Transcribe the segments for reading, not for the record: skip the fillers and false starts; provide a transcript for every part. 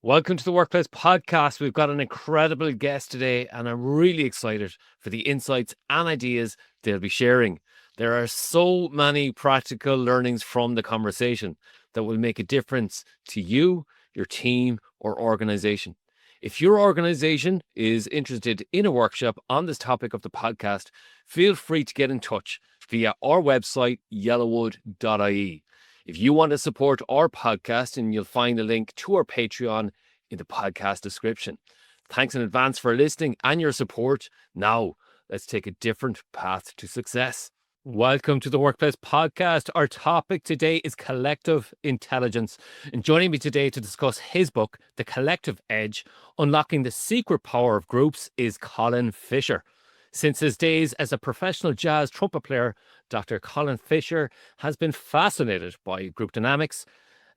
Welcome to the Workplace Podcast. We've got an incredible guest today, and I'm really excited for the insights and ideas they'll be sharing. There are so many practical learnings from the conversation that will make a difference to you, your team, or organization. If your organization is interested in a workshop on this topic of the podcast, feel free to get in touch via our website, yellowwood.ie. If you want to support our podcast, and you'll find a link to our Patreon in the podcast description. Thanks in advance for listening and your support. Now, let's take a different path to success. Welcome to the Workplace Podcast. Our topic today is collective intelligence. And joining me today to discuss his book, The Collective Edge, Unlocking the Secret Power of Groups, is Colin Fisher. Since his days as a professional jazz trumpet player, Dr. Colin Fisher has been fascinated by group dynamics,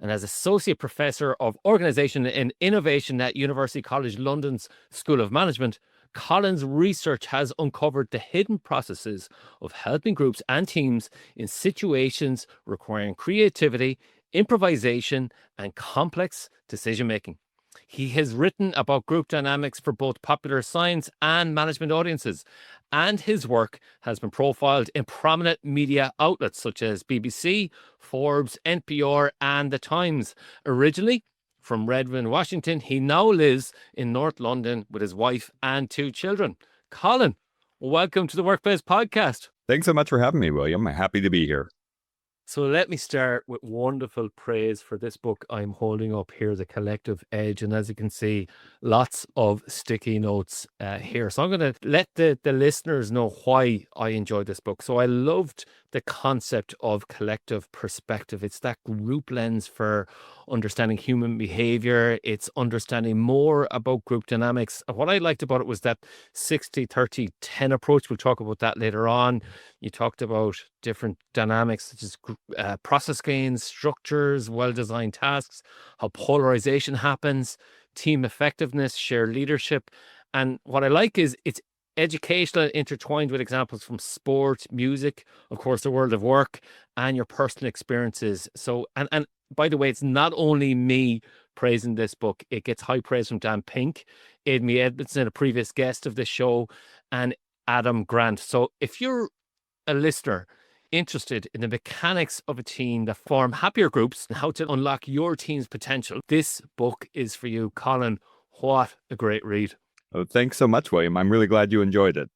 and as Associate Professor of Organisation and Innovation at University College London's School of Management, Colin's research has uncovered the hidden processes of helping groups and teams in situations requiring creativity, improvisation, and complex decision-making. He has written about group dynamics for both popular science and management audiences, and his work has been profiled in prominent media outlets such as BBC, Forbes, NPR, and The Times. Originally from Redmond, Washington, he now lives in North London with his wife and two children. Colin, welcome to the Workplace Podcast. Thanks so much for having me, William. I'm happy to be here. So let me start with wonderful praise for this book I'm holding up here, The Collective Edge. And as you can see, lots of sticky notes here. So I'm going to let the listeners know why I enjoyed this book. So I loved the concept of collective perspective. It's that group lens for understanding human behavior. It's understanding more about group dynamics. And what I liked about it was that 60-30-10 approach. We'll talk about that later on. You talked about different dynamics such as process gains, structures, well-designed tasks, how polarization happens, team effectiveness, shared leadership. And what I like is it's educational, intertwined with examples from sport, music, of course, the world of work, and your personal experiences. So, and by the way, it's not only me praising this book, it gets high praise from Dan Pink, Amy Edmondson, a previous guest of this show, and Adam Grant. So if you're a listener interested in the mechanics of a team that form happier groups and how to unlock your team's potential, this book is for you. Colin, what a great read. Oh, thanks so much, William. I'm really glad you enjoyed it.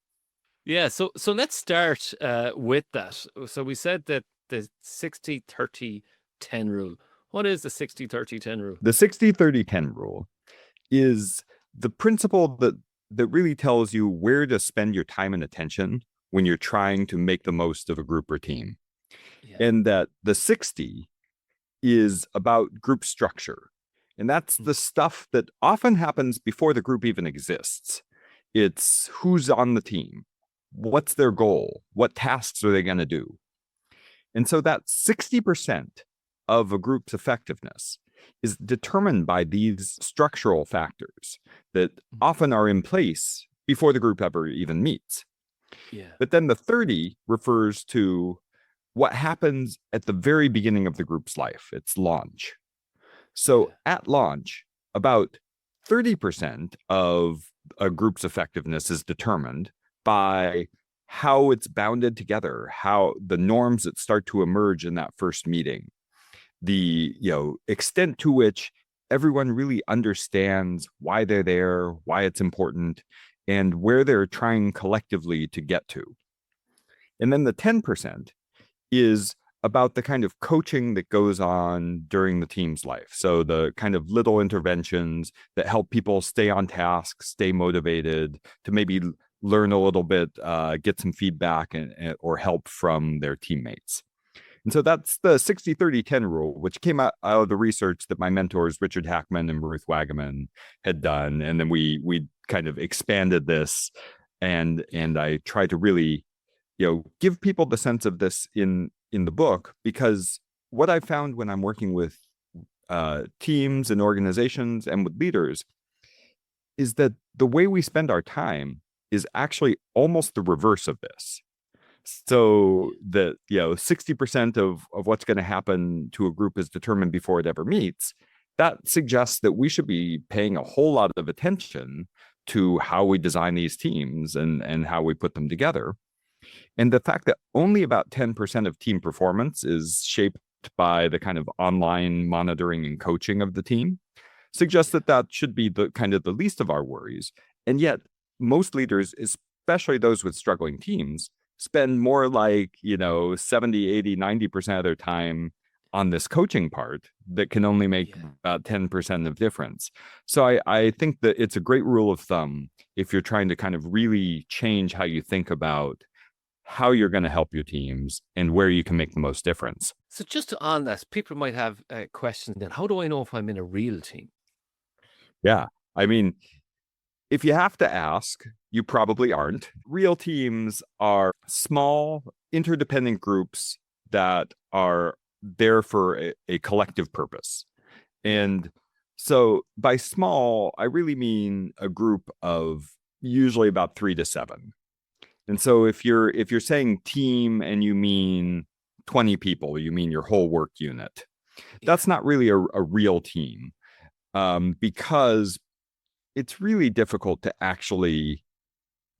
Yeah, so let's start with that. So we said that the 60-30-10 rule. What is the 60-30-10 rule? The 60-30-10 rule is the principle that really tells you where to spend your time and attention when you're trying to make the most of a group or team. Yeah. And that the 60 is about group structure. And that's the stuff that often happens before the group even exists. It's who's on the team, what's their goal, what tasks are they going to do. And so that 60% of a group's effectiveness is determined by these structural factors that often are in place before the group ever even meets. Yeah. But then the 30 refers to what happens at the very beginning of the group's life, its launch. So at launch, about 30% of a group's effectiveness is determined by how it's bounded together, how the norms that start to emerge in that first meeting, the extent to which everyone really understands why they're there, why it's important, and where they're trying collectively to get to. And then the 10% is about the kind of coaching that goes on during the team's life. So the kind of little interventions that help people stay on task, stay motivated, to maybe learn a little bit, get some feedback or help from their teammates. And so that's the 60-30-10 rule, which came out of the research that my mentors, Richard Hackman and Ruth Wagaman, had done. And then we kind of expanded this, and I try to really, give people the sense of this in the book, because what I found when I'm working with teams and organizations and with leaders is that the way we spend our time is actually almost the reverse of this. So that 60% of what's going to happen to a group is determined before it ever meets. that suggests that we should be paying a whole lot of attention to how we design these teams and how we put them together. And the fact that only about 10% of team performance is shaped by the kind of online monitoring and coaching of the team suggests Yeah. that that should be the kind of the least of our worries. And yet, most leaders, especially those with struggling teams, spend more like, 70, 80, 90% of their time on this coaching part that can only make Yeah. about 10% of difference. So I think that it's a great rule of thumb if you're trying to kind of really change how you think about how you're going to help your teams and where you can make the most difference. So just on that, people might have questions then. How do I know if I'm in a real team? Yeah. I mean, if you have to ask, you probably aren't. Real teams are small, interdependent groups that are there for a collective purpose. Yeah. And so by small, I really mean a group of usually about 3 to 7. And so if you're saying team and you mean 20 people, you mean your whole work unit. Yeah. That's not really a real team, because it's really difficult to actually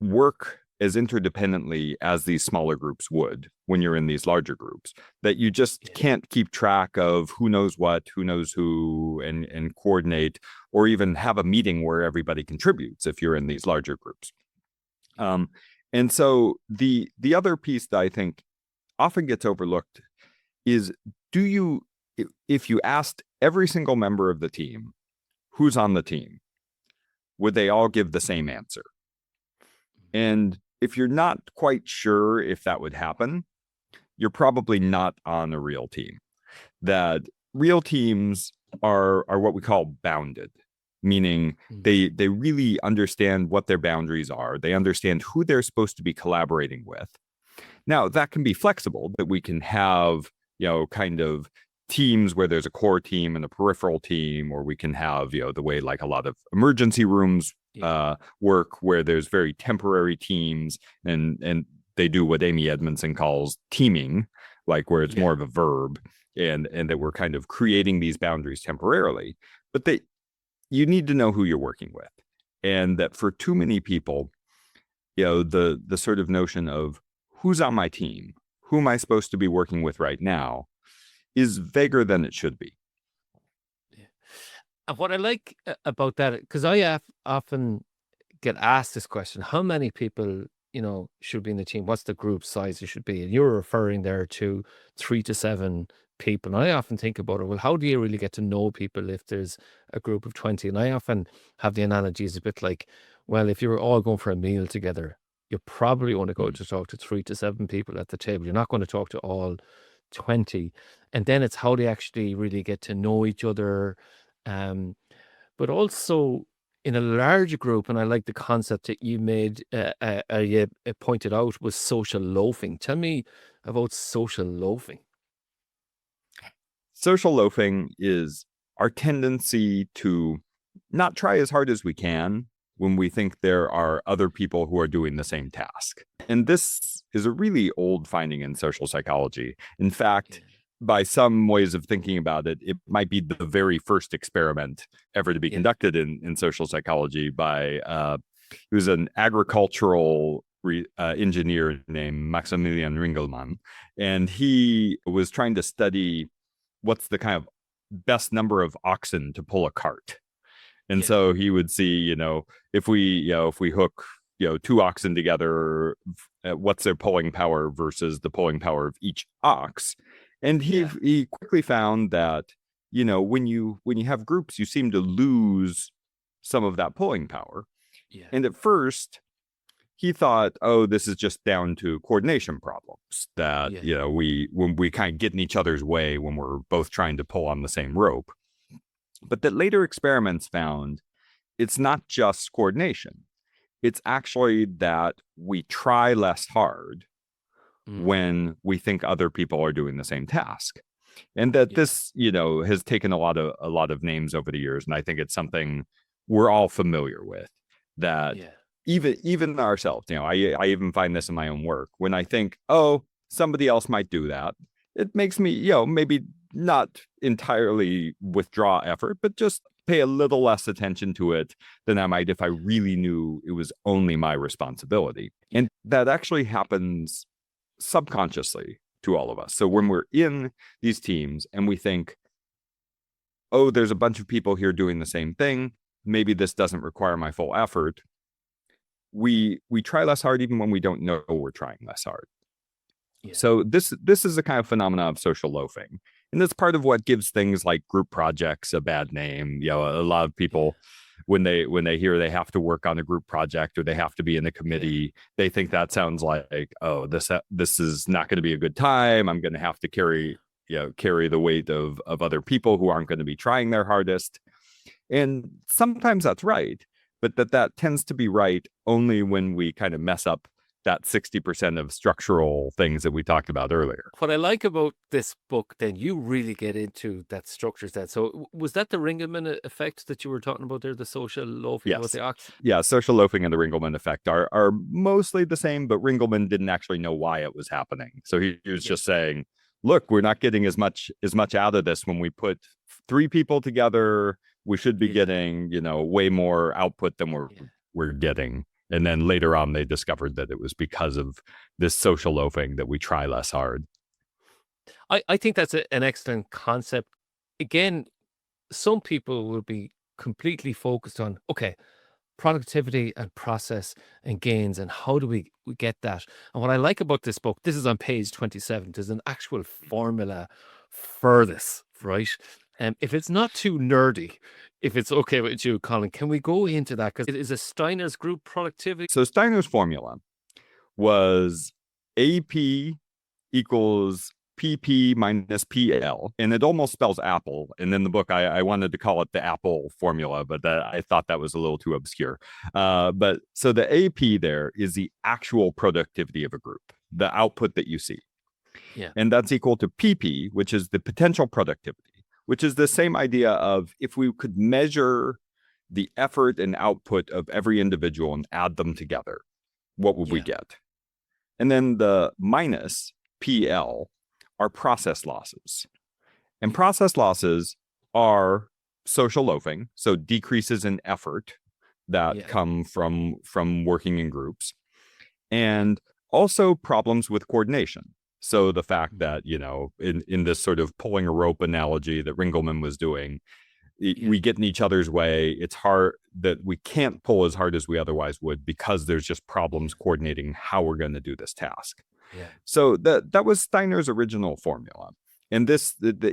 work as interdependently as these smaller groups would when you're in these larger groups, that you just Yeah. can't keep track of who knows what, who knows who, and coordinate, or even have a meeting where everybody contributes if you're in these larger groups. Um, and so the other piece that I think often gets overlooked is, do you if you asked every single member of the team who's on the team, would they all give the same answer? And if you're not quite sure if that would happen, you're probably not on a real team. That real teams are what we call bounded, meaning Mm. they really understand what their boundaries are. They understand who they're supposed to be collaborating with. Now, that can be flexible, that we can have, kind of teams where there's a core team and a peripheral team, or we can have, the way like a lot of emergency rooms Yeah. work, where there's very temporary teams, and they do what Amy Edmondson calls teaming, like where it's Yeah. more of a verb, and that we're kind of creating these boundaries temporarily. But you need to know who you're working with. And that for too many people, the sort of notion of who's on my team, who am I supposed to be working with right now, is vaguer than it should be. Yeah. And what I like about that, because I often get asked this question, how many people, should be in the team? What's the group size it should be? And you're referring there to 3 to 7 people. And I often think about it, well, how do you really get to know people if there's a group of 20? And I often have the analogy as a bit like, well, if you're all going for a meal together, you're probably going to go Mm. to talk to 3 to 7 people at the table. You're not going to talk to all 20. And then it's how they actually really get to know each other. Um, but also in a large group, and I like the concept that you made, you pointed out, was social loafing. Tell me about social loafing. Social loafing is our tendency to not try as hard as we can when we think there are other people who are doing the same task. And this is a really old finding in social psychology. In Yeah, fact, by some ways of thinking about it, it might be the very first experiment ever to be yeah, conducted in social psychology by he was an agricultural engineer named Maximilian Ringelmann, and he was trying to study what's the kind of best number of oxen to pull a cart. And yeah, so he would see, if we hook, 2 oxen together, what's their pulling power versus the pulling power of each ox. And he yeah, he quickly found that, when you have groups, you seem to lose some of that pulling power. yeah, And at first, he thought, oh, this is just down to coordination problems, that, yeah, when we kind of get in each other's way when we're both trying to pull on the same rope. But that later experiments found it's not just coordination. It's actually that we try less hard mm, when we think other people are doing the same task. And that yeah, this, has taken a lot of names over the years. And I think it's something we're all familiar with, that yeah, even ourselves, I even find this in my own work. When I think, oh, somebody else might do that, it makes me, maybe not entirely withdraw effort, but just pay a little less attention to it than I might if I really knew it was only my responsibility. And that actually happens subconsciously to all of us. So when we're in these teams and we think, oh, there's a bunch of people here doing the same thing, maybe this doesn't require my full effort, we try less hard even when we don't know we're trying less hard. Yeah. So this is a kind of phenomenon of social loafing. And that's part of what gives things like group projects a bad name. You know, a lot of people when they hear they have to work on a group project or they have to be in a committee, they think that sounds like, oh, this is not going to be a good time. I'm going to have to carry the weight of other people who aren't going to be trying their hardest. And sometimes that's right, but that tends to be right only when we kind of mess up that 60% of structural things that we talked about earlier. What I like about this book, then you really get into that structures that. So was that the Ringelmann effect that you were talking about there, the social loafing? Yes. Yeah, social loafing and the Ringelmann effect are mostly the same, but Ringelmann didn't actually know why it was happening. So he was just saying, look, we're not getting as much out of this when we put 3 people together. We should be getting, way more output than we're getting. And then later on, they discovered that it was because of this social loafing that we try less hard. I think that's an excellent concept. Again, some people will be completely focused on, okay, productivity and process and gains, and how do we get that? And what I like about this book, this is on page 27, there's an actual formula for this, right? And if it's not too nerdy, if it's okay with you, Colin, can we go into that? Because it is a Steiner's group productivity. So Steiner's formula was AP equals PP minus PL, and it almost spells apple. And in the book, I wanted to call it the apple formula, but I thought that was a little too obscure. But so the AP there is the actual productivity of a group, the output that you see. Yeah. And that's equal to PP, which is the potential productivity, which is the same idea of if we could measure the effort and output of every individual and add them together, what would we get? And then the minus PL are process losses. And process losses are social loafing, so decreases in effort that come from working in groups, and also problems with coordination. So the fact that, in this sort of pulling a rope analogy that Ringelmann was doing, we get in each other's way. It's hard that we can't pull as hard as we otherwise would because there's just problems coordinating how we're going to do this task. So that was Steiner's original formula. And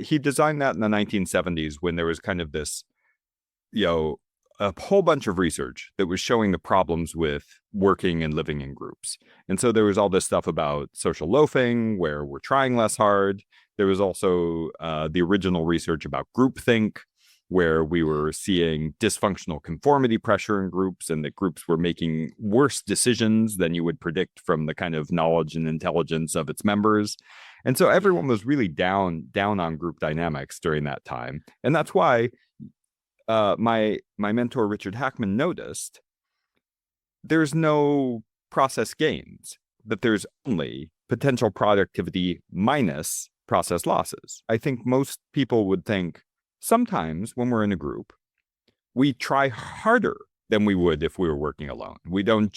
he designed that in the 1970s when there was kind of this, a whole bunch of research that was showing the problems with working and living in groups. And so there was all this stuff about social loafing, where we're trying less hard. There was also the original research about groupthink, where we were seeing dysfunctional conformity pressure in groups, and that groups were making worse decisions than you would predict from the kind of knowledge and intelligence of its members. And so everyone was really down on group dynamics during that time. And that's why my mentor, Richard Hackman, noticed there's no process gains, that there's only potential productivity minus process losses. I think most people would think, sometimes when we're in a group, we try harder than we would if we were working alone. We don't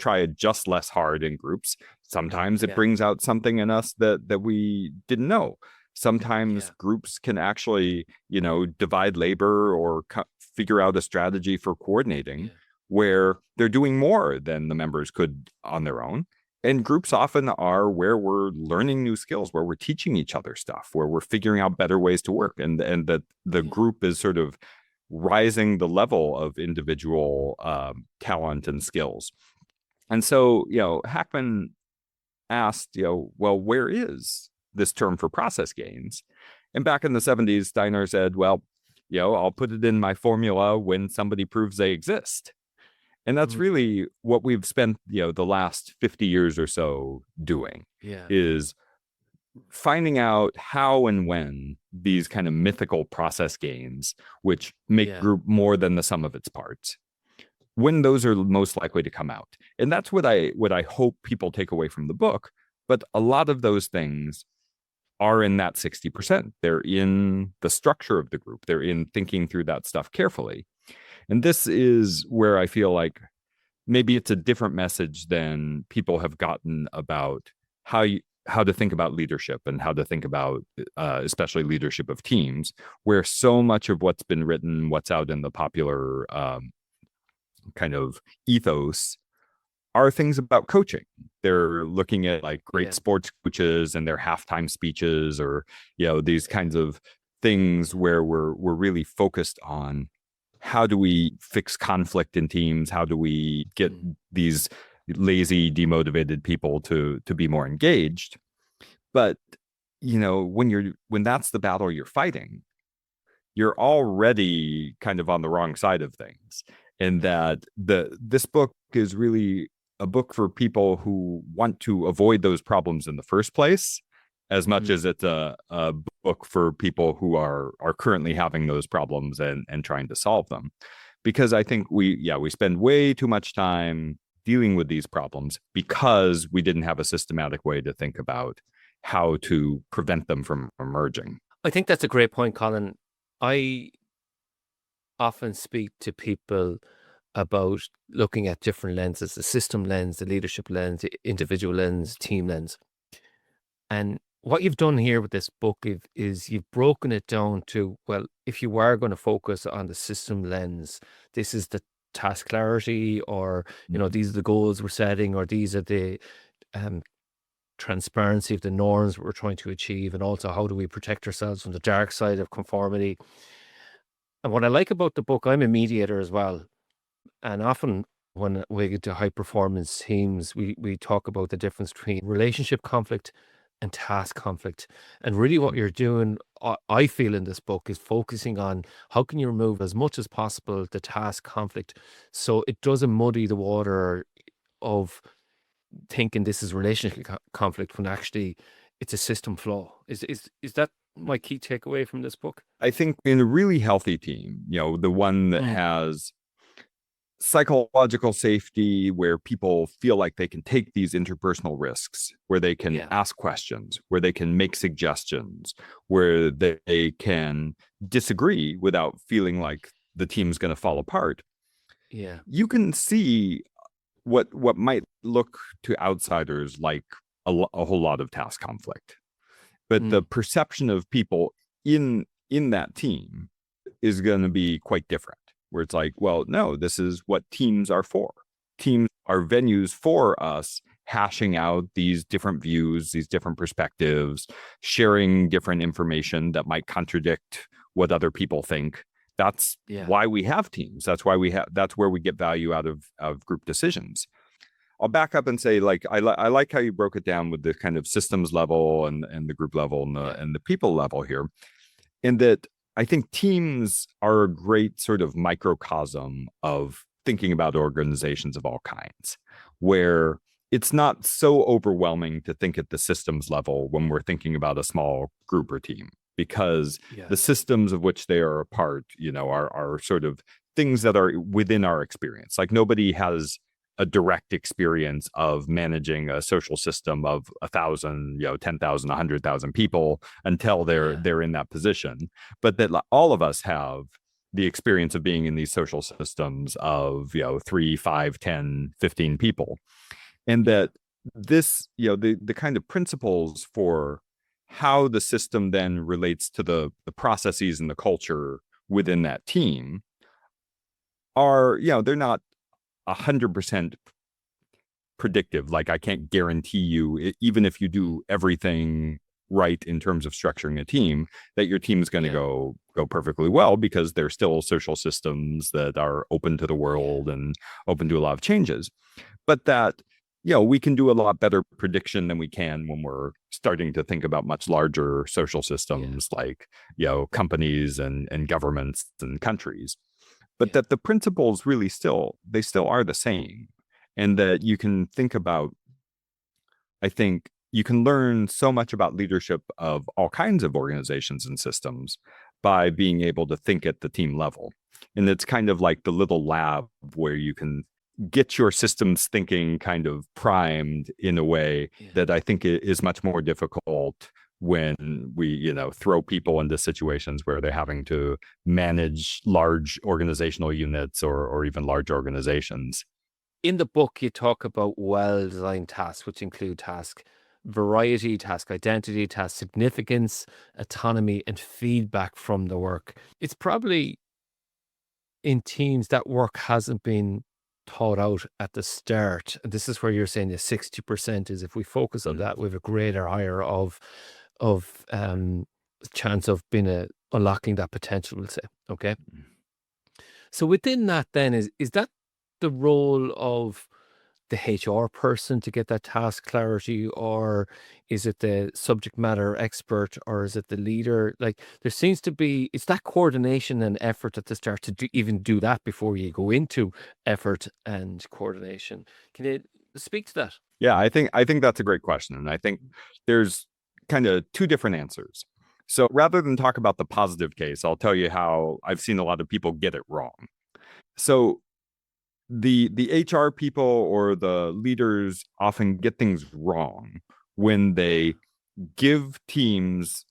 try just less hard in groups. Sometimes it brings out something in us that we didn't know. Sometimes groups can actually, divide labor or figure out a strategy for coordinating where they're doing more than the members could on their own. And groups often are where we're learning new skills, where we're teaching each other stuff, where we're figuring out better ways to work, and that the group is sort of rising the level of individual talent and skills. And so, Hackman asked, well, where is this term for process gains? And back in the 70s, Steiner said, well, I'll put it in my formula when somebody proves they exist. And that's really what we've spent, the last 50 years or so doing, is finding out how and when these kind of mythical process gains, which make group more than the sum of its parts, when those are most likely to come out. And that's what I hope people take away from the book. But a lot of those things are in that 60%. They're in the structure of the group. They're in thinking through that stuff carefully. And this is where I feel like maybe it's a different message than people have gotten about how to think about leadership and how to think about especially leadership of teams, where so much of what's been written, what's out in the popular kind of ethos are things about coaching. They're looking at like great Yeah. sports coaches and their halftime speeches, or these kinds of things where we're really focused on how do we fix conflict in teams? How do we get these lazy, demotivated people to be more engaged? But when that's the battle you're fighting, you're already kind of on the wrong side of things. And that this book is really a book for people who want to avoid those problems in the first place, as much as it's a book for people who are currently having those problems and trying to solve them. Because I think we spend way too much time dealing with these problems because we didn't have a systematic way to think about how to prevent them from emerging. I think that's a great point, Colin. I often speak to people about looking at different lenses: the system lens, the leadership lens, the individual lens, team lens. And what you've done here with this book is you've broken it down to, well, if you are going to focus on the system lens, this is the task clarity, or, these are the goals we're setting, or these are the transparency of the norms we're trying to achieve, and also how do we protect ourselves from the dark side of conformity. And what I like about the book, I'm a mediator as well. And often when we get to high performance teams, we talk about the difference between relationship conflict and task conflict. And really what you're doing, I feel, in this book is focusing on how can you remove as much as possible the task conflict, so it doesn't muddy the water of thinking this is relationship conflict when actually it's a system flaw. Is that my key takeaway from this book? I think in a really healthy team, the one that has psychological safety, where people feel like they can take these interpersonal risks, where they can ask questions, where they can make suggestions, where they can disagree without feeling like the team's going to fall apart. Yeah. You can see what might look to outsiders like a whole lot of task conflict. But the perception of people in that team is going to be quite different, where it's like, well, no, this is what teams are for. Teams are venues for us hashing out these different views, these different perspectives, sharing different information that might contradict what other people think. That's why we have teams. That's where we get value out of group decisions. I'll back up and say, like, I like how you broke it down with the kind of systems level and the group level and the people level here, in that I think teams are a great sort of microcosm of thinking about organizations of all kinds, where it's not so overwhelming to think at the systems level when we're thinking about a small group or team, because the systems of which they are a part, are sort of things that are within our experience. Like, nobody has a direct experience of managing a social system of 1,000, 10,000, 100,000 people until they're in that position. But that all of us have the experience of being in these social systems of 3, 5, 10, 15 people. And that this, the kind of principles for how the system then relates to the processes and the culture within that team are, they're not 100% predictive. Like, I can't guarantee you, even if you do everything right in terms of structuring a team, that your team is going to go perfectly well, because they're still social systems that are open to the world and open to a lot of changes. But that, we can do a lot better prediction than we can when we're starting to think about much larger social systems, like, companies and governments and countries. But that the principles really still are the same. And that you can think about, I think you can learn so much about leadership of all kinds of organizations and systems by being able to think at the team level. And it's kind of like the little lab where you can get your systems thinking kind of primed in a way that I think is much more difficult when we, throw people into situations where they're having to manage large organizational units or even large organizations. In the book, you talk about well-designed tasks, which include task variety, task identity, task significance, autonomy, and feedback from the work. It's probably in teams that work hasn't been taught out at the start. And this is where you're saying the 60% is if we focus on that, we have a greater higher of chance of unlocking that potential, we'll say. Okay. So within that then is that the role of the HR person to get that task clarity, or is it the subject matter expert, or is it the leader? Like there seems to be, it's that coordination and effort at the start to even do that before you go into effort and coordination. Can you speak to that? Yeah, I think that's a great question. And I think there's kind of two different answers. So rather than talk about the positive case, I'll tell you how I've seen a lot of people get it wrong. So the HR people or the leaders often get things wrong when they give teams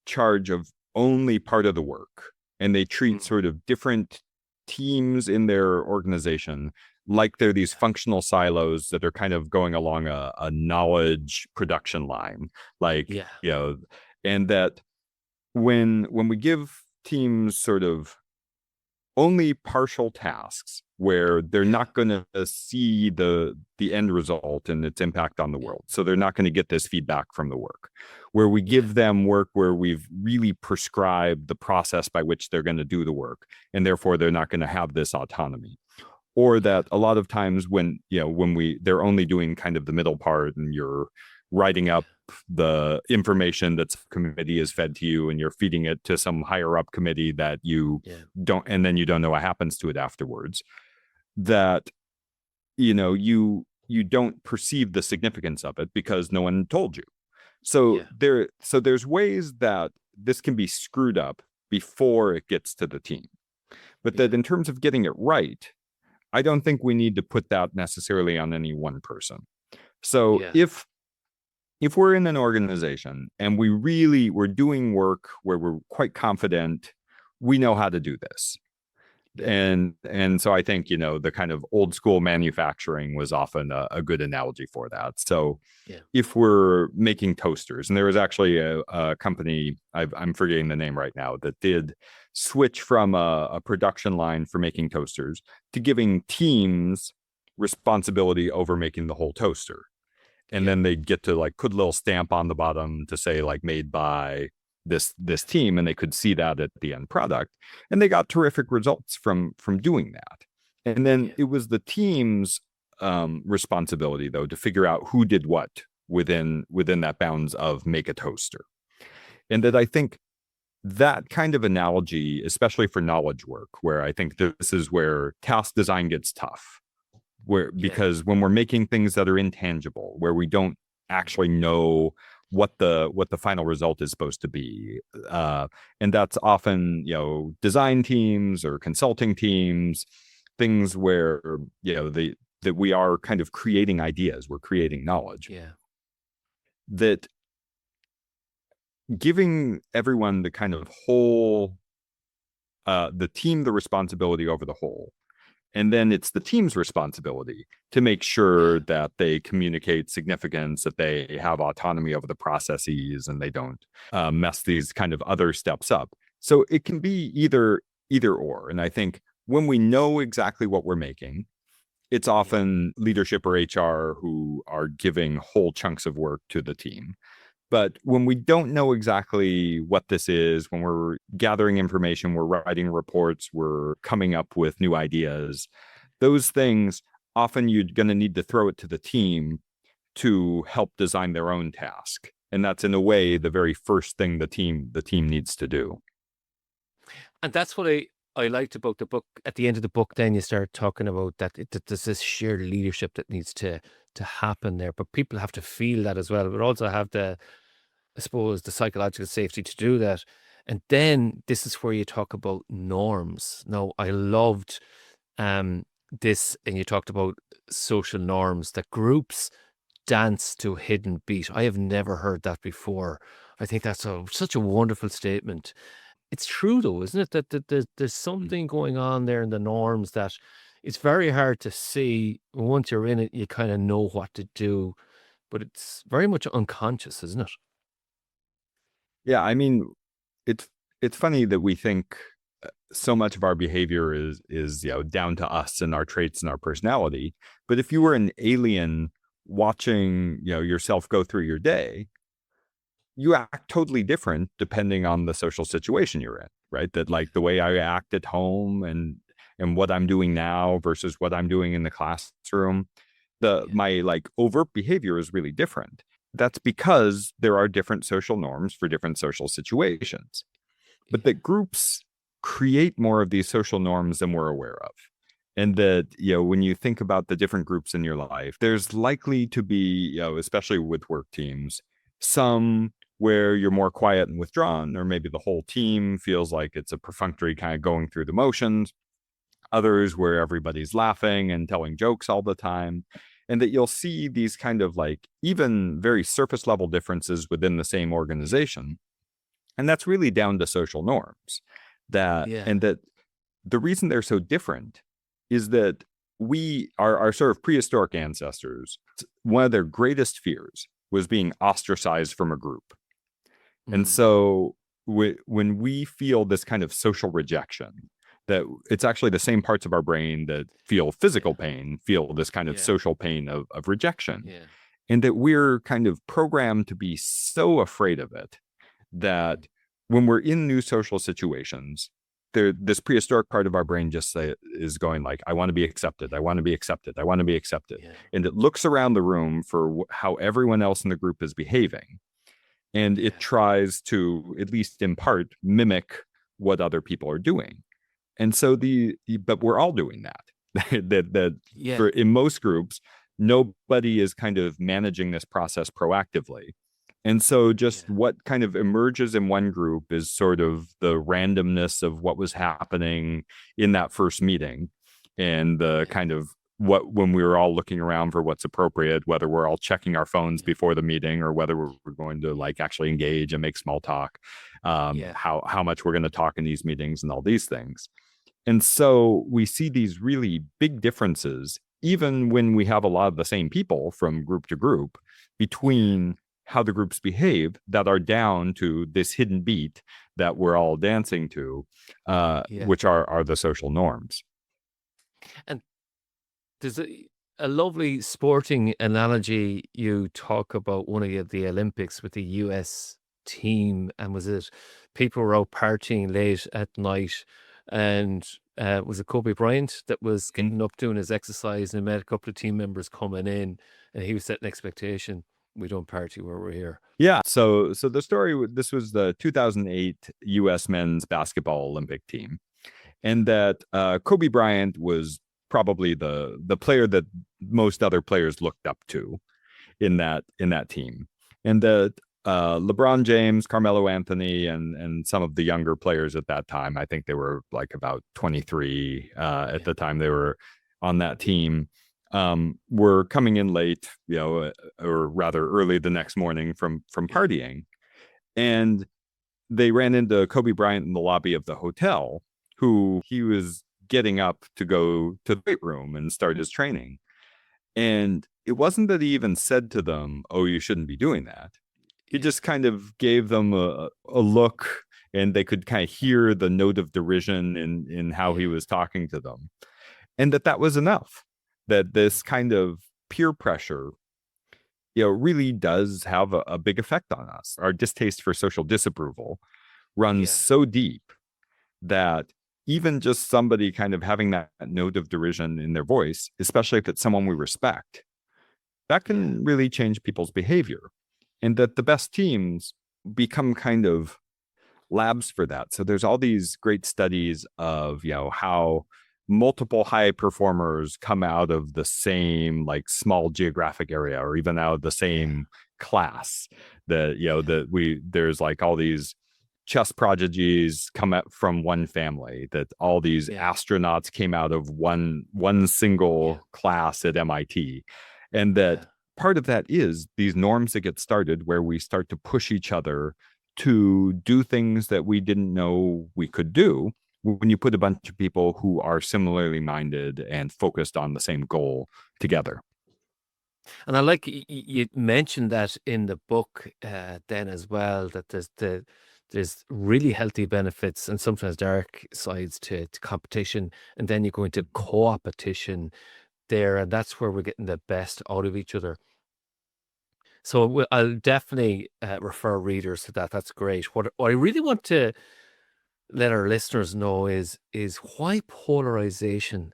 charge of only part of the work, and they treat sort of different teams in their organization like they're these functional silos that are kind of going along a knowledge production line, like, and that when we give teams sort of only partial tasks where they're not going to see the end result and its impact on the world. So they're not going to get this feedback from the work. Where we give them work where we've really prescribed the process by which they're going to do the work, and therefore they're not going to have this autonomy. Or that a lot of times when they're only doing kind of the middle part, and you're writing up the information that's committee is fed to you, and you're feeding it to some higher up committee that you don't, and then you don't know what happens to it afterwards, that you don't perceive the significance of it because no one told you. So there's ways that this can be screwed up before it gets to the team, but that in terms of getting it right, I don't think we need to put that necessarily on any one person. So if we're in an organization and we're doing work where we're quite confident we know how to do this. And so I think, the kind of old school manufacturing was often a good analogy for that. So if we're making toasters, and there was actually a company, I'm forgetting the name right now, that did switch from a production line for making toasters to giving teams responsibility over making the whole toaster. And then they get to like put a little stamp on the bottom to say like made by this team, and they could see that at the end product, and they got terrific results from doing that. And then it was the team's responsibility though to figure out who did what within that bounds of make a toaster. And that I think that kind of analogy, especially for knowledge work, where I think this is where task design gets tough, because when we're making things that are intangible, where we don't actually know what the final result is supposed to be, and that's often design teams or consulting teams, things where that we are kind of creating ideas, we're creating knowledge, that giving everyone the kind of whole, the team the responsibility over the whole. And then it's the team's responsibility to make sure that they communicate significance, that they have autonomy over the processes, and they don't mess these kind of other steps up. So it can be either or. And I think when we know exactly what we're making, it's often leadership or HR who are giving whole chunks of work to the team. But when we don't know exactly what this is, when we're gathering information, we're writing reports, we're coming up with new ideas, those things, often you're going to need to throw it to the team to help design their own task. And that's in a way the very first thing the team needs to do. And that's what I liked about the book. At the end of the book, then you start talking about that there's this shared leadership that needs to happen there. But people have to feel that as well, but also have the psychological safety to do that. And then this is where you talk about norms. Now, I loved this, and you talked about social norms, that groups dance to a hidden beat. I have never heard that before. I think that's such a wonderful statement. It's true though, isn't it? That there's something going on there in the norms that it's very hard to see. Once you're in it, you kind of know what to do, but it's very much unconscious, isn't it? Yeah, I mean, it's it's funny that we think so much of our behavior is down to us and our traits and our personality. But if you were an alien watching yourself go through your day, you act totally different depending on the social situation you're in, right? That like the way I act at home and what I'm doing now versus what I'm doing in the classroom, the Yeah, my like overt behavior is really different. That's because there are different social norms for different social situations, but yeah, that groups create more of these social norms than we're aware of. And that, when you think about the different groups in your life, there's likely to be, especially with work teams, some where you're more quiet and withdrawn, or maybe the whole team feels like it's a perfunctory kind of going through the motions, others where everybody's laughing and telling jokes all the time. And that you'll see these kind of like even very surface level differences within the same organization, and that's really down to social norms. That yeah, and that the reason they're so different is that we our sort of prehistoric ancestors, one of their greatest fears was being ostracized from a group. And mm, so when we feel this kind of social rejection, that it's actually the same parts of our brain that feel yeah, physical pain, feel this kind of yeah, social pain of rejection. yeah, And that we're kind of programmed to be so afraid of it that mm, when we're in new social situations, this prehistoric part of our brain just is going like, I want to be accepted. yeah, I want to be accepted. I want to be accepted. yeah, And it looks around the room for how everyone else in the group is behaving. And it yeah, tries to, at least in part, mimic what other people are doing. And so but we're all doing that. that yeah, for in most groups, nobody is kind of managing this process proactively. And so just yeah, what kind of emerges in one group is sort of the randomness of what was happening in that first meeting, and the yeah, kind of what when we were all looking around for what's appropriate, whether we're all checking our phones yeah, before the meeting or whether we're going to like actually engage and make small talk, yeah, how much we're going to talk in these meetings and all these things. And so we see these really big differences, even when we have a lot of the same people from group to group, yeah, between how the groups behave that are down to this hidden beat that we're all dancing to, yeah. which are the social norms. And there's a lovely sporting analogy. You talk about one of the Olympics with the US team, and was it people were out partying late at night, and was it Kobe Bryant that was Mm. getting up doing his exercise, and met a couple of team members coming in, and he was setting expectation. We don't party where we're here. Yeah. So the story, this was the 2008 US men's basketball Olympic team. And that Kobe Bryant was probably the player that most other players looked up to in that team, and that LeBron James, Carmelo Anthony, and some of the younger players at that time, I think they were like about 23 at Yeah, the time they were on that team, were coming in late, or rather early the next morning from yeah, partying, and they ran into Kobe Bryant in the lobby of the hotel, who he was getting up to go to the weight room and start his training. And it wasn't that he even said to them, "Oh, you shouldn't be doing that." He yeah, just kind of gave them a look, and they could kind of hear the note of derision in how he yeah, was talking to them. And that was enough. That this mhm, kind of peer pressure, really does have a big effect on us. Our distaste for social disapproval runs yeah, so deep that even just somebody kind of having that note of derision in their voice, especially if it's someone we respect, that yeah, can really change people's behavior. And that the best teams become kind of labs for that. So there's all these great studies of, how multiple high performers come out of the same like small geographic area or even out of the yeah, same class. That, yeah, that there's like all these chess prodigies come out from one family, that all these yeah, astronauts came out of one yeah, single class at MIT. And that yeah, part of that is these norms that get started where we start to push each other to do things that we didn't know we could do when you put a bunch of people who are similarly minded and focused on the same goal together. And I like you mentioned that in the book then as well, that there's really healthy benefits and sometimes dark sides to competition, and then you go into co-opetition there, and that's where we're getting the best out of each other. So I'll definitely refer readers to that. That's great. What I really want to let our listeners know is why polarization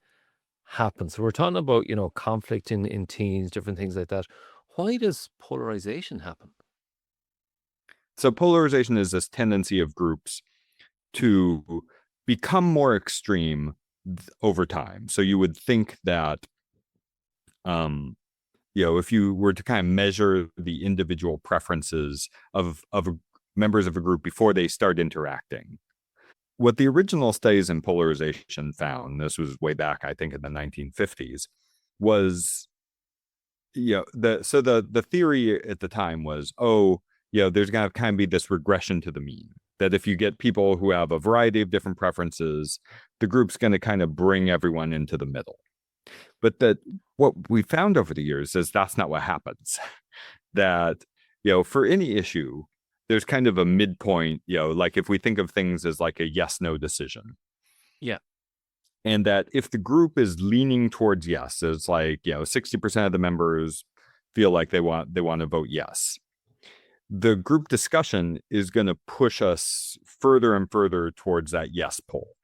happens. So we're talking about, conflict in teens, different things like that. Why does polarization happen? So polarization is this tendency of groups to become more extreme over time. So you would think that if you were to kind of measure the individual preferences of members of a group before they start interacting, what the original studies in polarization found, this was way back, I think, in the 1950s, was the theory at the time was, there's going to kind of be this regression to the mean, that if you get people who have a variety of different preferences, the group's going to kind of bring everyone into the middle. But that what we found over the years is that's not what happens. That, for any issue, there's kind of a midpoint, like if we think of things as like a yes-no decision. Yeah. And that if the group is leaning towards yes, it's like, 60% of the members feel like they want to vote yes. The group discussion is going to push us further and further towards that yes poll.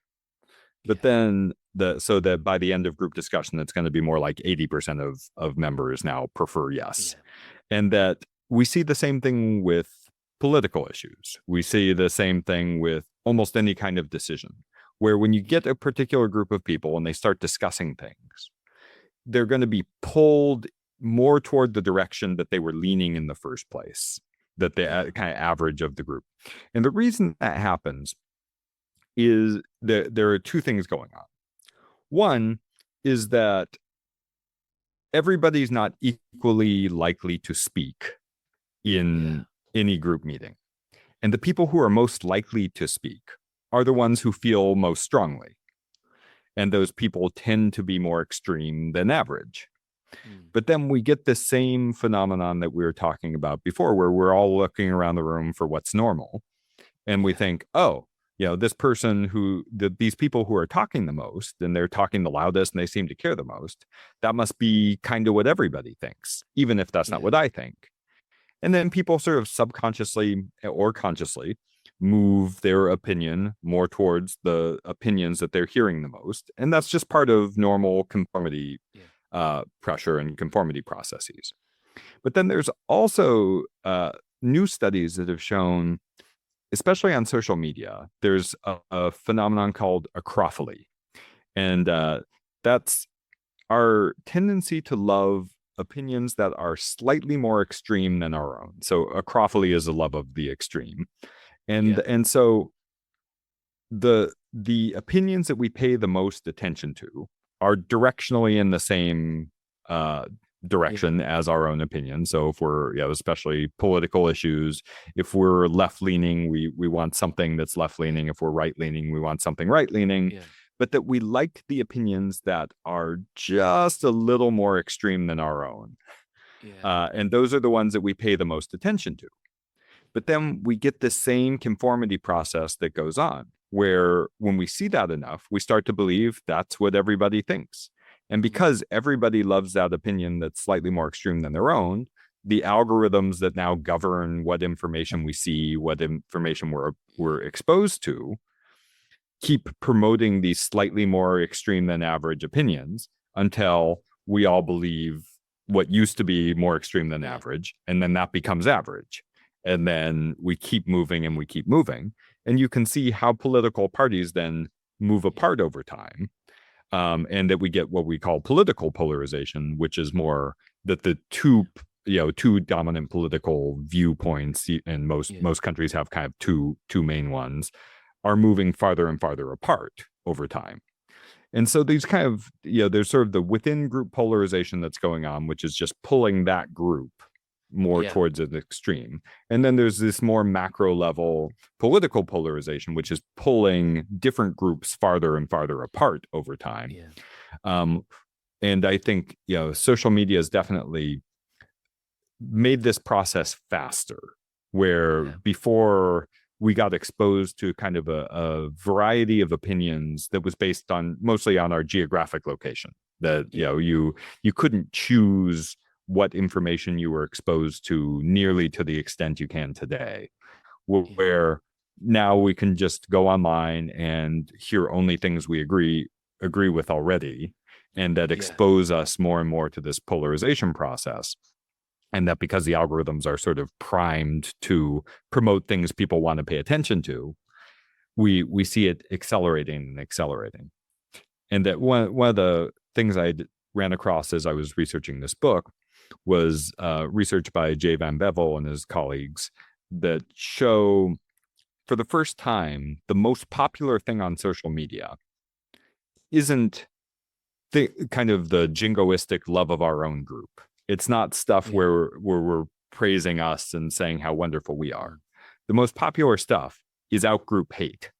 But then so that by the end of group discussion, it's going to be more like 80% of members now prefer yes. Yeah. And that we see the same thing with political issues. We see the same thing with almost any kind of decision, where when you get a particular group of people and they start discussing things, they're going to be pulled more toward the direction that they were leaning in the first place, that the kind of average of the group. And the reason that happens is that there are two things going on. One is that everybody's not equally likely to speak in any group meeting. And the people who are most likely to speak are the ones who feel most strongly. And those people tend to be more extreme than average. But then we get the same phenomenon that we were talking about before, where we're all looking around the room for what's normal. And we think, this person these people who are talking the most and they're talking the loudest and they seem to care the most, that must be kind of what everybody thinks, even if that's not what I think. And then people sort of subconsciously or consciously move their opinion more towards the opinions that they're hearing the most. And that's just part of normal conformity pressure and conformity processes. But then there's also new studies that have shown, especially on social media, there's a phenomenon called acrophilia. And that's our tendency to love opinions that are slightly more extreme than our own. So acrophilia is a love of the extreme. And so the opinions that we pay the most attention to are directionally in the same direction as our own opinion. So if we're, especially political issues, if we're left leaning, we want something that's left leaning. If we're right leaning, we want something right leaning. But that we like the opinions that are just a little more extreme than our own. And those are the ones that we pay the most attention to. But then we get the same conformity process that goes on, where when we see that enough, we start to believe that's what everybody thinks. And because everybody loves that opinion that's slightly more extreme than their own, the algorithms that now govern what information we see, what information we're exposed to, keep promoting these slightly more extreme than average opinions until we all believe what used to be more extreme than average. And then that becomes average. And then we keep moving and we keep moving. And you can see how political parties then move apart over time. And that we get what we call political polarization, which is more that the two dominant political viewpoints, and most countries have kind of two main ones, are moving farther and farther apart over time. And so these kind of, there's sort of the within group polarization that's going on, which is just pulling that group more Yeah. towards an extreme. And then there's this more macro level political polarization, which is pulling different groups farther and farther apart over time. Yeah. Um, and I think, social media has definitely made this process faster, where Yeah. before we got exposed to kind of a variety of opinions that was based on mostly on our geographic location. That Yeah. you couldn't choose what information you were exposed to nearly to the extent you can today, Yeah. where now we can just go online and hear only things we agree with already, and that Yeah. expose us more and more to this polarization process. And that because the algorithms are sort of primed to promote things people want to pay attention to, we see it accelerating and accelerating. And that one of the things I ran across as I was researching this book was research by Jay Van Bevel and his colleagues that show, for the first time, the most popular thing on social media isn't kind of the jingoistic love of our own group. It's not stuff Yeah. where we're praising us and saying how wonderful we are. Mm. The most popular stuff is out-group hate.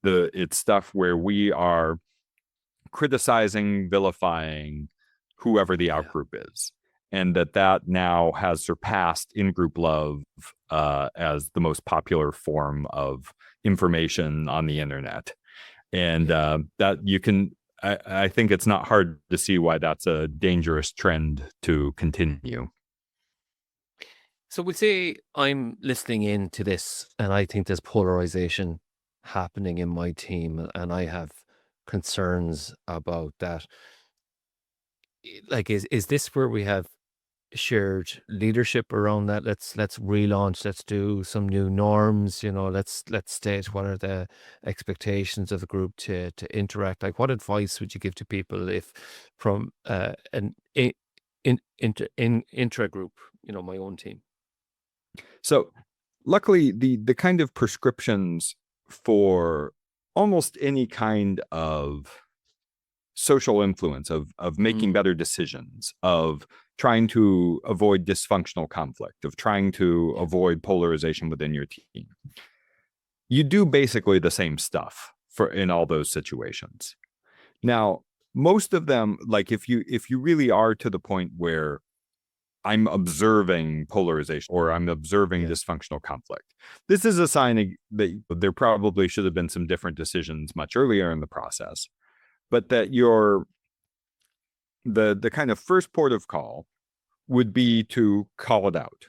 It's stuff where we are criticizing, vilifying whoever the Yeah. out-group is. And that now has surpassed in-group love as the most popular form of information on the internet. And Yeah. that you can, I think it's not hard to see why that's a dangerous trend to continue. So we'll say I'm listening in to this and I think there's polarization happening in my team and I have concerns about that. Like, is this where we have shared leadership around that? Let's relaunch, let's do some new norms, let's state what are the expectations of the group to interact. Like, what advice would you give to people if from an intra group, my own team? So luckily, the kind of prescriptions for almost any kind of social influence, of making Mm, better decisions, of trying to avoid dysfunctional conflict, of trying to yeah. avoid polarization within your team, you do basically the same stuff for in all those situations. Now, most of them, like if you really are to the point where I'm observing polarization or I'm observing Yeah. dysfunctional conflict, this is a sign that there probably should have been some different decisions much earlier in the process, but that the kind of first port of call would be to call it out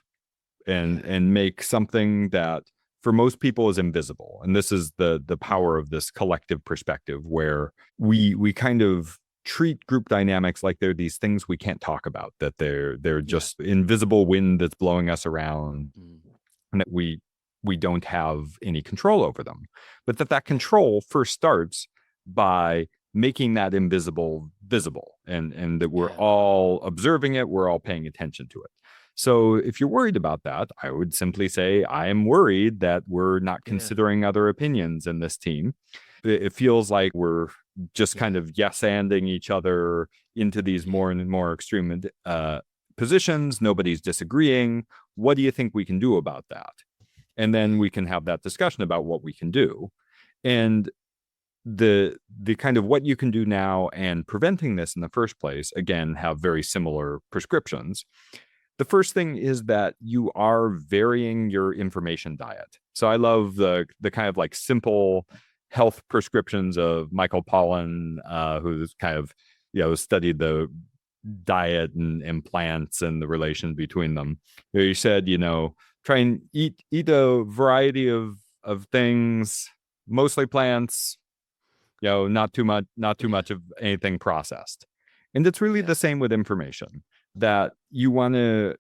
Yeah. and make something that for most people is invisible. And this is the Mm, power of this collective perspective, where we kind of treat group dynamics like they're these things we can't talk about, that they're yeah. just invisible wind that's blowing us around, Mm, and that we don't have any control over them. But that yeah. control first starts by making that invisible visible, and that we're Yeah. all observing it, we're all paying attention to it. So if you're worried about that, I would simply say I am worried that we're not Yeah. considering other opinions in this team. It feels like we're just kind Yeah. of yes-anding each other into these Yeah. more and more extreme positions. Nobody's disagreeing. What do you think we can do about that? And then Yeah. we can have that discussion about what we can do. And the kind of what you can do now and preventing this in the first place, again, have very similar prescriptions. The first thing is that you are varying your information diet. So I love the kind of like simple health prescriptions of Michael Pollan, who's kind of studied the diet and plants and the relation between them. He said, try and eat a variety of things, mostly plants, not too Yeah. much of anything processed. And it's really Yeah. the same with information, that you want to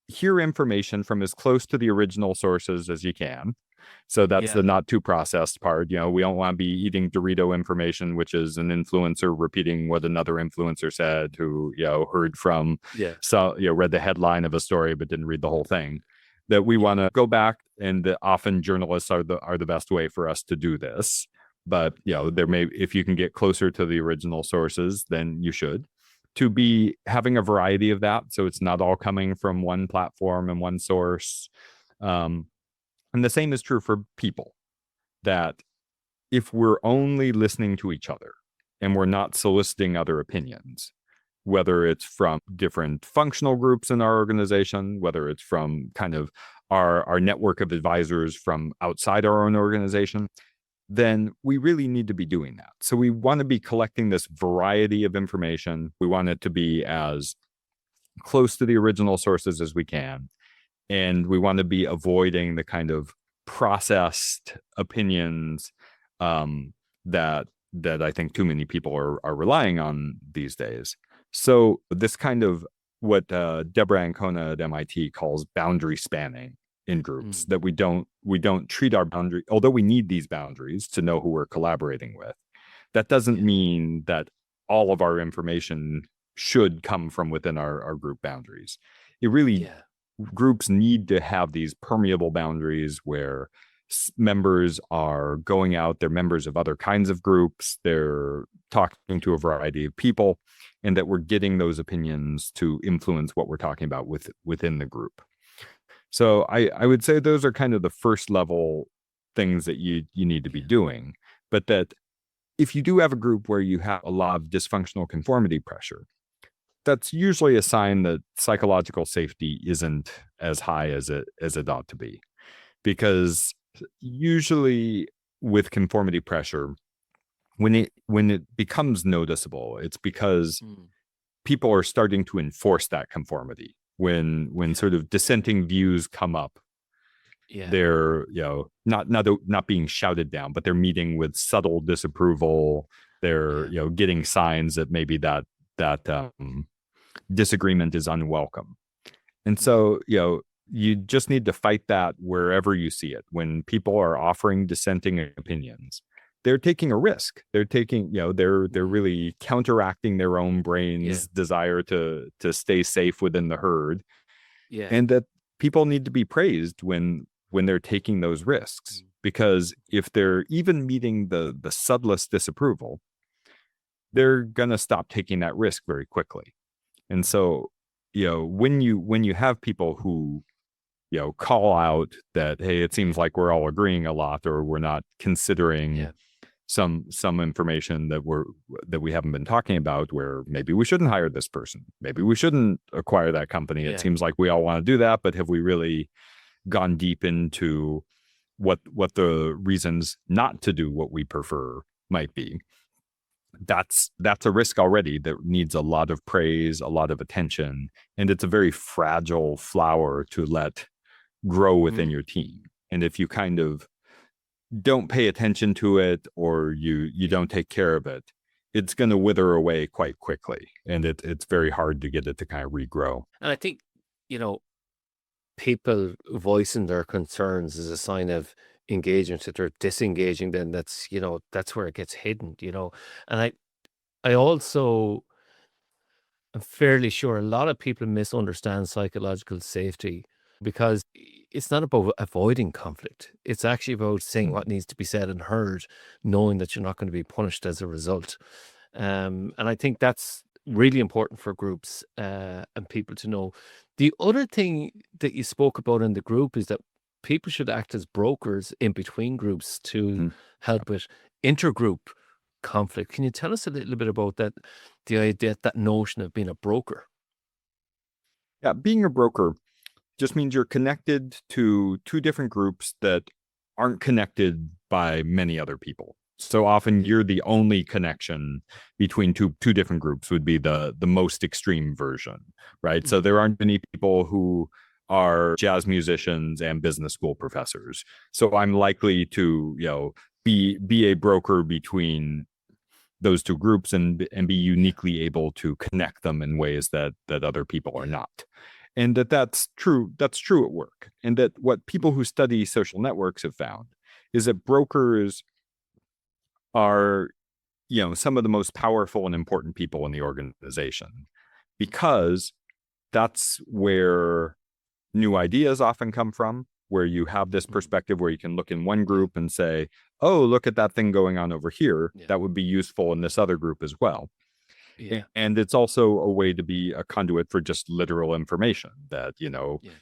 hear information from as close to the original sources as you can. So that's Yeah. the not too processed part. We don't want to be eating Dorito information, which is an influencer repeating what another influencer said, who, heard from, Yeah. so, read the headline of a story, but didn't read the whole thing. That we Yeah. want to go back, and that often journalists are the best way for us to do this. But, Yeah. if you can get closer to the original sources, then you should. to be having a variety of that. So it's not all coming from one platform and one source. And the same is true for people, that if we're only listening to each other and we're not soliciting other opinions, whether it's from different functional groups in our organization, whether it's from kind of our network of advisors from outside our own organization, then we really need to be doing that. So we want to be collecting this variety of information. We want it to be as close to the original sources as we can. And we want to be avoiding the kind of processed opinions that I think too many people are relying on these days. So this kind of what Deborah Ancona at MIT calls boundary spanning in groups, that we don't treat our boundary, although we need these boundaries to know who we're collaborating with. That doesn't mean that all of our information should come from within our group boundaries. It really, groups need to have these permeable boundaries where members are going out, they're members of other kinds of groups, they're talking to a variety of people, and that we're getting those opinions to influence what we're talking about within the group. So I would say those are kind of the first level things that you need to be doing. But that if you do have a group where you have a lot of dysfunctional conformity pressure, that's usually a sign that psychological safety isn't as high as it ought to be. Because usually with conformity pressure, when it becomes noticeable, it's because people are starting to enforce that conformity. When sort of dissenting views come up, they're not being shouted down, but they're meeting with subtle disapproval. They're getting signs that maybe that disagreement is unwelcome. And so you just need to fight that wherever you see it. When people are offering dissenting opinions, they're taking a risk. They're taking, they're really counteracting their own brain's desire to stay safe within the herd. And that people need to be praised when they're taking those risks, because if they're even meeting the subtlest disapproval, they're going to stop taking that risk very quickly. And so, when you have people who call out that, hey, it seems like we're all agreeing a lot, or we're not considering some information that we haven't been talking about, where maybe we shouldn't hire this person, maybe we shouldn't acquire that company. It seems like we all want to do that, but have we really gone deep into what the reasons not to do what we prefer might be? That's a risk already that needs a lot of praise, a lot of attention, and it's a very fragile flower to let grow within your team. And if you kind of don't pay attention to it, or you don't take care of it, it's going to wither away quite quickly, and it's very hard to get it to kind of regrow. And I think people voicing their concerns is a sign of engagement. If they're disengaging, then that's where it gets hidden. And I also am fairly sure a lot of people misunderstand psychological safety, because it's not about avoiding conflict. It's actually about saying what needs to be said and heard, knowing that you're not going to be punished as a result. And I think that's really important for groups and people to know. The other thing that you spoke about in the group is that people should act as brokers in between groups to help with intergroup conflict. Can you tell us a little bit about that, the idea, that notion of being a broker? Yeah, being a broker just means you're connected to two different groups that aren't connected by many other people. So often you're the only connection between two different groups would be the most extreme version, right? So there aren't many people who are jazz musicians and business school professors. So I'm likely to, be a broker between those two groups and be uniquely able to connect them in ways that other people are not. And that's true at work. And that what people who study social networks have found is that brokers are, some of the most powerful and important people in the organization, because that's where new ideas often come from, where you have this perspective where you can look in one group and say, oh, look at that thing going on over here. That would be useful in this other group as well. Yeah. And it's also a way to be a conduit for just literal information that,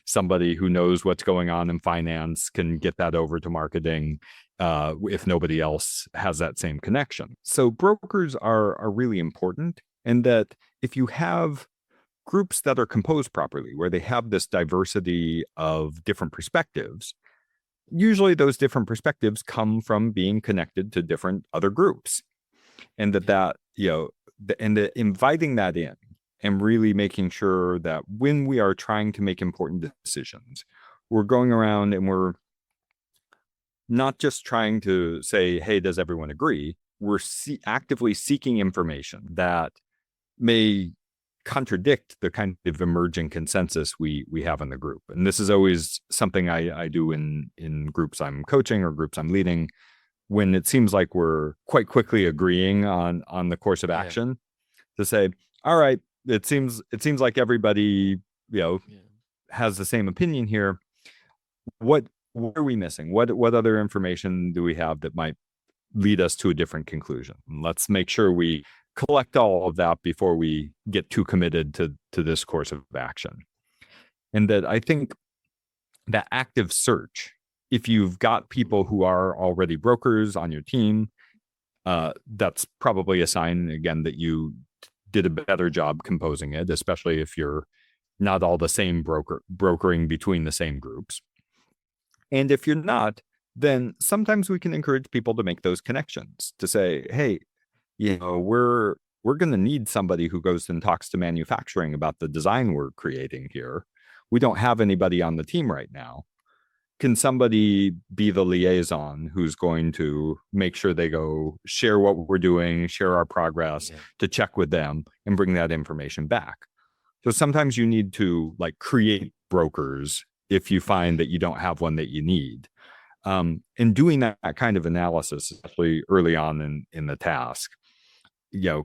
somebody who knows what's going on in finance can get that over to marketing if nobody else has that same connection. So brokers are really important, and that if you have groups that are composed properly, where they have this diversity of different perspectives, usually those different perspectives come from being connected to different other groups. And inviting that in and really making sure that when we are trying to make important decisions, we're going around and we're not just trying to say, hey, does everyone agree? We're actively seeking information that may contradict the kind of emerging consensus we have in the group. And this is always something I do in groups I'm coaching or groups I'm leading, when it seems like we're quite quickly agreeing on the course of action, to say, all right, it seems like everybody, has the same opinion here. What are we missing? What other information do we have that might lead us to a different conclusion? And let's make sure we collect all of that before we get too committed to this course of action. And that I think that active search, if you've got people who are already brokers on your team, that's probably a sign, again, that you did a better job composing it, especially if you're not all the same brokering between the same groups. And if you're not, then sometimes we can encourage people to make those connections, to say, hey, we're going to need somebody who goes and talks to manufacturing about the design we're creating here. We don't have anybody on the team right now. Can somebody be the liaison who's going to make sure they go share what we're doing, share our progress, to check with them and bring that information back? So sometimes you need to create brokers if you find that you don't have one that you need. And doing that kind of analysis, especially early on in the task,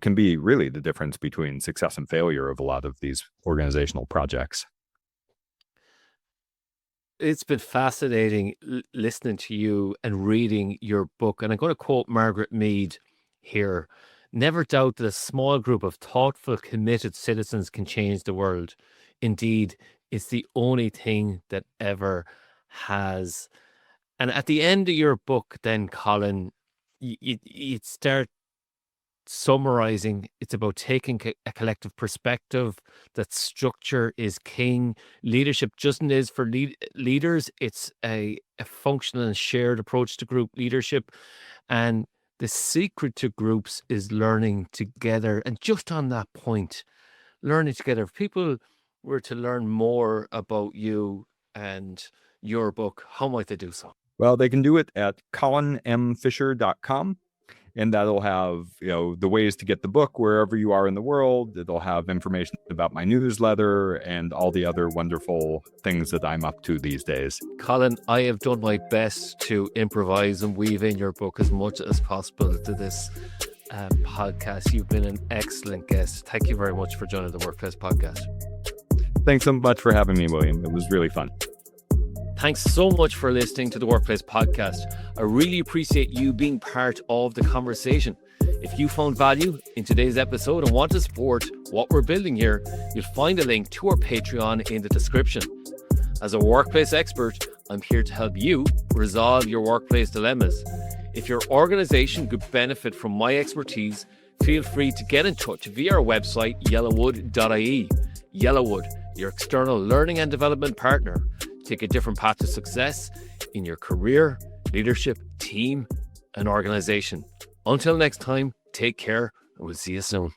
can be really the difference between success and failure of a lot of these organizational projects. It's been fascinating listening to you and reading your book. And I'm going to quote Margaret Mead here. Never doubt that a small group of thoughtful, committed citizens can change the world. Indeed, it's the only thing that ever has. And at the end of your book, then, Colin, you start summarizing. It's about taking a collective perspective, that structure is king. Leadership just is for leaders. It's a functional and shared approach to group leadership. And the secret to groups is learning together. And just on that point, learning together. If people were to learn more about you and your book, how might they do so? Well, they can do it at colinmfisher.com. And that'll have, the ways to get the book wherever you are in the world. It'll have information about my newsletter and all the other wonderful things that I'm up to these days. Colin, I have done my best to improvise and weave in your book as much as possible to this podcast. You've been an excellent guest. Thank you very much for joining the Workplace Podcast. Thanks so much for having me, William. It was really fun. Thanks so much for listening to the Workplace Podcast. I really appreciate you being part of the conversation. If you found value in today's episode and want to support what we're building here, you'll find a link to our Patreon in the description. As a workplace expert, I'm here to help you resolve your workplace dilemmas. If your organization could benefit from my expertise, feel free to get in touch via our website, yellowwood.ie. Yellowwood, your external learning and development partner. Take a different path to success in your career, leadership, team, and organization. Until next time, take care, and we'll see you soon.